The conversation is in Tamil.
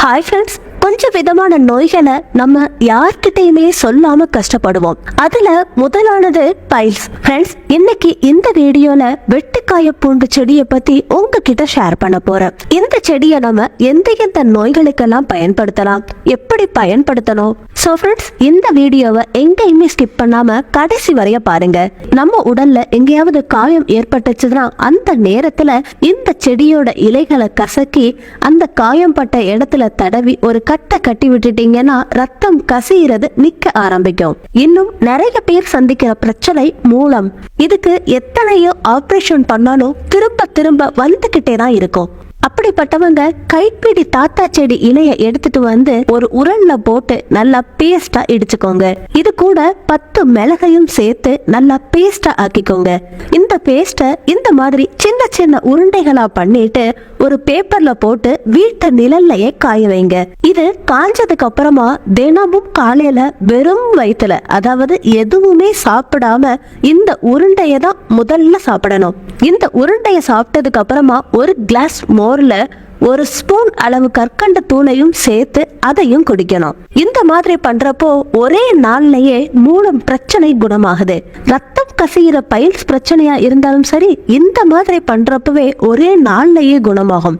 ஹாய் ஃப்ரெண்ட்ஸ், கொஞ்சம் விதமான நோய்களை நம்ம யார்கிட்டயுமே சொல்லாம கஷ்டப்படுவோம். அதுல முதலானது பைல்ஸ். ஃப்ரெண்ட்ஸ், இன்னைக்கு இந்த வீடியோல வெட்டுக்காய பூண்டு செடியை பத்தி உங்ககிட்ட ஷேர் பண்ண போறேன். இந்த செடியை நம்ம எந்த நோய்களுக்கெல்லாம் பயன்படுத்தலாம், எப்படி பயன்படுத்தணும். ஸோ ஃப்ரெண்ட்ஸ், இந்த வீடியோவை எங்கேயுமே ஸ்கிப் பண்ணாம கடைசி வரைய பாருங்க. நம்ம உடல்ல எங்கேயாவது காயம் ஏற்பட்டுச்சுன்னா அந்த நேரத்துல இந்த செடியோட இலைகளை கசக்கி அந்த காயம் பட்ட இடத்துல தடவி ஒரு கட்டை கட்டி விட்டுட்டீங்கன்னா ரத்தம் கசிகிறது நிக்க ஆரம்பிக்கும். இன்னும் நிறைய பேர் சந்திக்கிற பிரச்சனை மூலம். இதுக்கு எத்தனையோ ஆபரேஷன் பண்ணாலும் திரும்ப திரும்ப வந்துகிட்டே தான் இருக்கும். அப்படிப்பட்டவங்க கைப்பிடி தாத்தா செடி இலைய எடுத்துட்டு வந்து ஒரு உரல்ல போட்டு நல்லா பேஸ்டா இடிச்சுக்கோங்க. இது கூட 10 மிளகையும் சேர்த்து நல்லா பேஸ்டா ஆக்கிக்கோங்க. இந்த பேஸ்ட இந்த மாதிரி சின்ன சின்ன உருண்டைகளா பண்ணிட்டு ஒரு பேப்பர்ல போட்டு வீட்டு நிழல்லையே காய வைங்க. இது காஞ்சதுக்கு அப்புறமா தினமும் காலையில வெறும் வயிற்றுல, அதாவது எதுவுமே சாப்பிடாம இந்த உருண்டைய தான் முதல்ல சாப்பிடணும். இந்த உருண்டைய சாப்பிட்டதுக்கு அப்புறமா ஒரு கிளாஸ் மோர்ல ஒரு ஸ்பூன் அளவு கற்கண்டு தூளையும் சேர்த்து அதையும் குடிக்கணும். இந்த மாதிரி பண்றப்போ ஒரே நாள்லயே மூலம் பிரச்சனை குணமாகுது. ரத்தம் கசிகிற பைல்ஸ் பிரச்சனையா இருந்தாலும் சரி, இந்த மாதிரி பண்றப்பவே ஒரே நாள்லயே குணமாகும்.